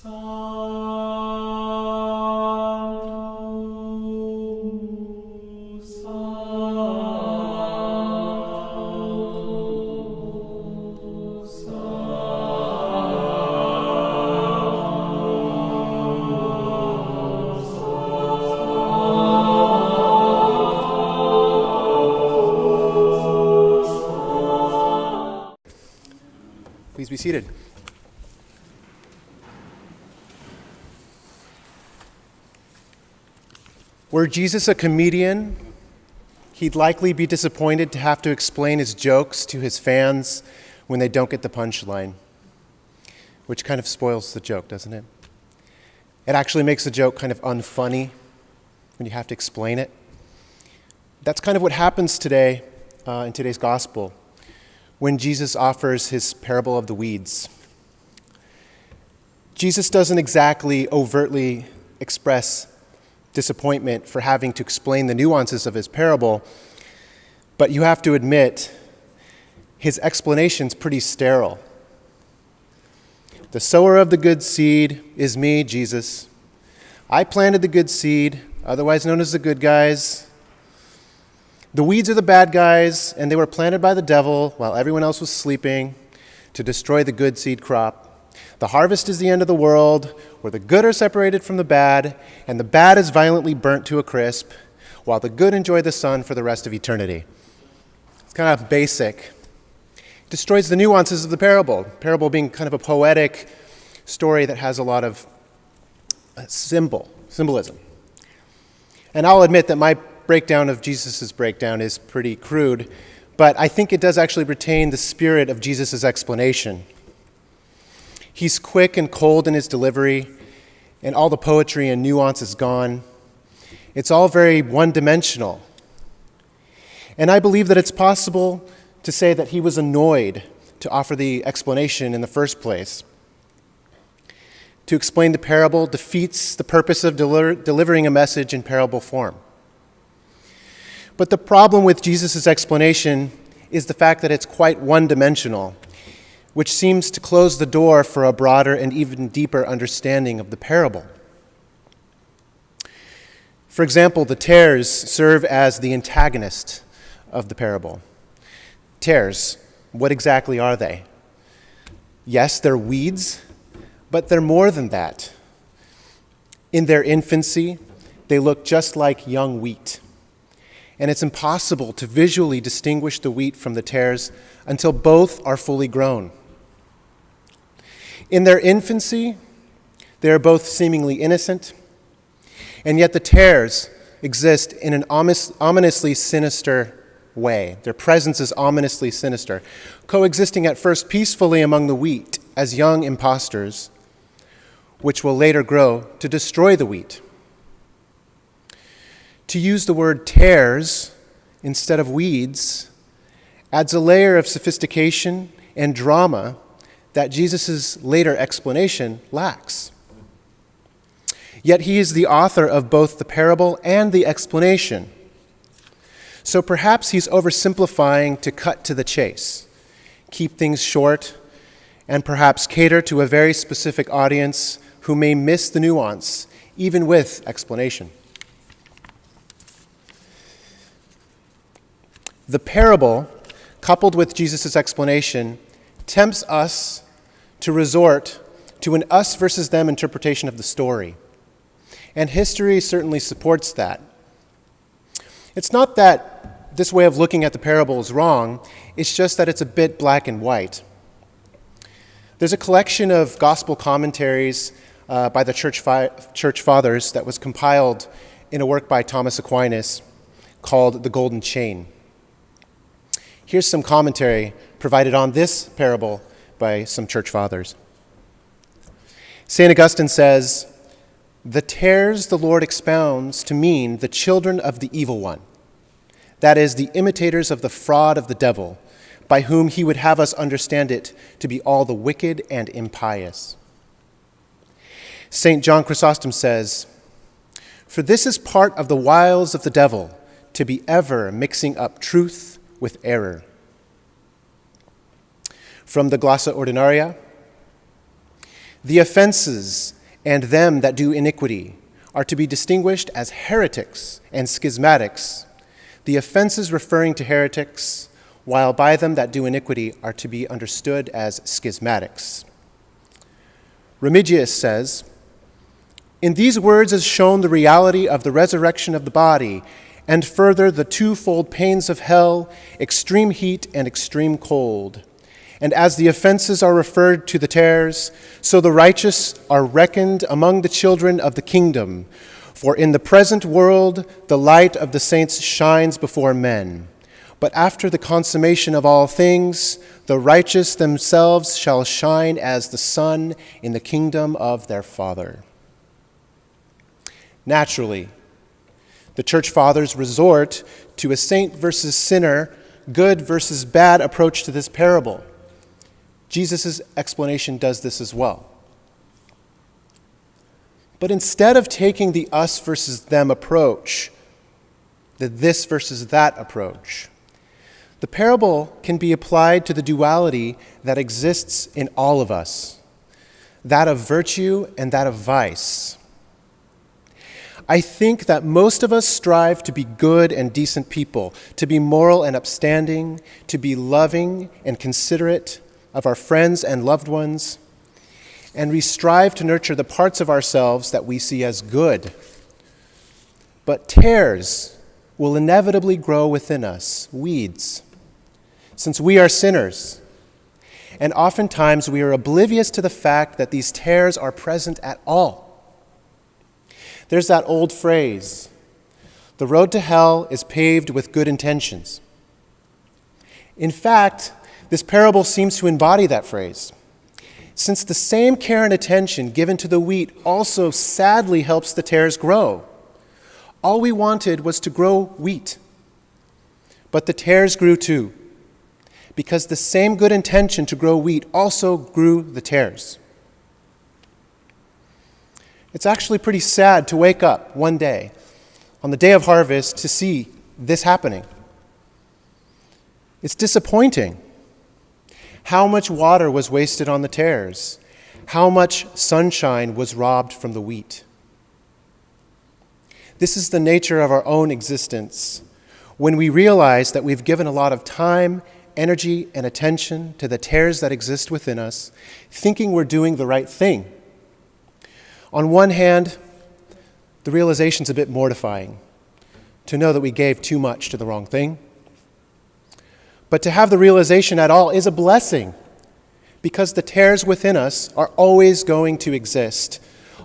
Please be seated. Were Jesus a comedian, he'd likely be disappointed to have to explain his jokes to his fans when they don't get the punchline, which kind of spoils the joke, doesn't it? It actually makes the joke kind of unfunny when you have to explain it. That's kind of what happens today in today's gospel when Jesus offers his parable of the weeds. Jesus doesn't exactly overtly express disappointment for having to explain the nuances of his parable, but you have to admit his explanation's pretty sterile. The sower of the good seed is me, Jesus. I planted the good seed, otherwise known as the good guys. The weeds are the bad guys, and they were planted by the devil while everyone else was sleeping to destroy the good seed crop. The harvest is the end of the world, where the good are separated from the bad, and the bad is violently burnt to a crisp, while the good enjoy the sun for the rest of eternity. It's kind of basic. It destroys the nuances of the parable. Parable being kind of a poetic story that has a lot of symbolism. And I'll admit that my breakdown of Jesus' breakdown is pretty crude, but I think it does actually retain the spirit of Jesus' explanation. He's quick and cold in his delivery, and all the poetry and nuance is gone. It's all very one-dimensional. And I believe that it's possible to say that he was annoyed to offer the explanation in the first place. To explain the parable defeats the purpose of delivering a message in parable form. But the problem with Jesus' explanation is the fact that it's quite one-dimensional, which seems to close the door for a broader and even deeper understanding of the parable. For example, the tares serve as the antagonist of the parable. Tares, what exactly are they? Yes, they're weeds, but they're more than that. In their infancy, they look just like young wheat. And it's impossible to visually distinguish the wheat from the tares until both are fully grown. In their infancy, they are both seemingly innocent, and yet the tares exist in an ominously sinister way. Their presence is ominously sinister, coexisting at first peacefully among the wheat as young impostors, which will later grow to destroy the wheat. To use the word tares instead of weeds adds a layer of sophistication and drama that Jesus' later explanation lacks. Yet he is the author of both the parable and the explanation. So perhaps he's oversimplifying to cut to the chase, keep things short, and perhaps cater to a very specific audience who may miss the nuance, even with explanation. The parable, coupled with Jesus' explanation, tempts us to resort to an us versus them interpretation of the story. And history certainly supports that. It's not that this way of looking at the parable is wrong, it's just that it's a bit black and white. There's a collection of gospel commentaries by the church fathers that was compiled in a work by Thomas Aquinas called The Golden Chain. Here's some commentary provided on this parable by some church fathers. St. Augustine says, "The tares the Lord expounds to mean the children of the evil one, that is, the imitators of the fraud of the devil, by whom he would have us understand it to be all the wicked and impious." St. John Chrysostom says, "For this is part of the wiles of the devil, to be ever mixing up truth with error." From the Glossa Ordinaria, The offenses and them that do iniquity are to be distinguished as heretics and schismatics. The offenses referring to heretics, while by them that do iniquity are to be understood as schismatics. Remigius says, "In these words is shown the reality of the resurrection of the body, and further the twofold pains of hell, extreme heat and extreme cold. And as the offenses are referred to the tares, so the righteous are reckoned among the children of the kingdom. For in the present world the light of the saints shines before men. But after the consummation of all things, the righteous themselves shall shine as the sun in the kingdom of their Father." Naturally, the church fathers resort to a saint versus sinner, good versus bad approach to this parable. Jesus' explanation does this as well. But instead of taking the us versus them approach, the this versus that approach, the parable can be applied to the duality that exists in all of us, that of virtue and that of vice. I think that most of us strive to be good and decent people, to be moral and upstanding, to be loving and considerate of our friends and loved ones, and we strive to nurture the parts of ourselves that we see as good. But tares will inevitably grow within us, weeds, since we are sinners, and oftentimes we are oblivious to the fact that these tares are present at all. There's that old phrase, "The road to hell is paved with good intentions." In fact, this parable seems to embody that phrase, since the same care and attention given to the wheat also sadly helps the tares grow. All we wanted was to grow wheat, but the tares grew too, because the same good intention to grow wheat also grew the tares. It's actually pretty sad to wake up one day, on the day of harvest, to see this happening. It's disappointing. How much water was wasted on the tares? How much sunshine was robbed from the wheat? This is the nature of our own existence when we realize that we've given a lot of time, energy, and attention to the tares that exist within us, thinking we're doing the right thing. On one hand, the realization's a bit mortifying, to know that we gave too much to the wrong thing. But to have the realization at all is a blessing, because the tares within us are always going to exist,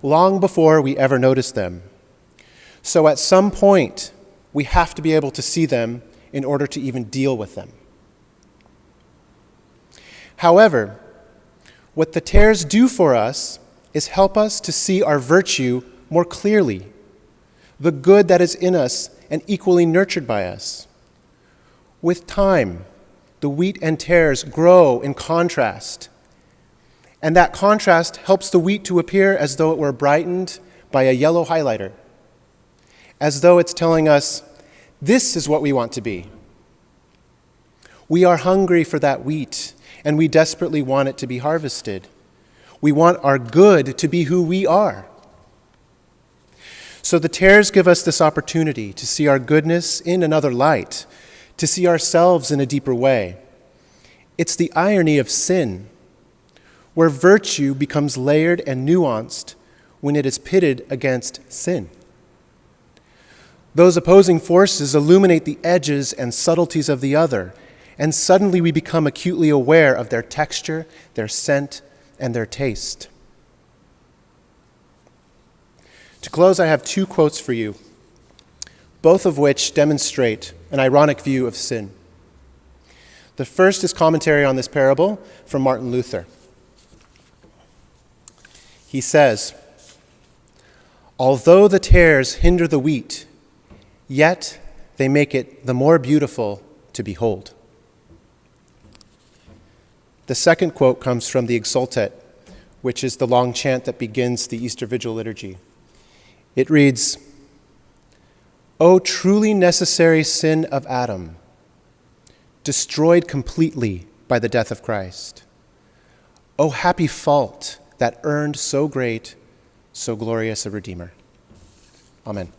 long before we ever notice them. So at some point, we have to be able to see them in order to even deal with them. However, what the tares do for us is help us to see our virtue more clearly, the good that is in us and equally nurtured by us. With time, the wheat and tares grow in contrast, and that contrast helps the wheat to appear as though it were brightened by a yellow highlighter, as though it's telling us, this is what we want to be. We are hungry for that wheat, and we desperately want it to be harvested. We want our good to be who we are. So the tares give us this opportunity to see our goodness in another light, to see ourselves in a deeper way. It's the irony of sin, where virtue becomes layered and nuanced when it is pitted against sin. Those opposing forces illuminate the edges and subtleties of the other, and suddenly we become acutely aware of their texture, their scent, and their taste. To close, I have two quotes for you, both of which demonstrate an ironic view of sin. The first is commentary on this parable from Martin Luther. He says, "Although the tares hinder the wheat, yet they make it the more beautiful to behold." The second quote comes from the Exultet, which is the long chant that begins the Easter Vigil liturgy. It reads, "O truly necessary sin of Adam, destroyed completely by the death of Christ. O happy fault that earned so great, so glorious a Redeemer. Amen.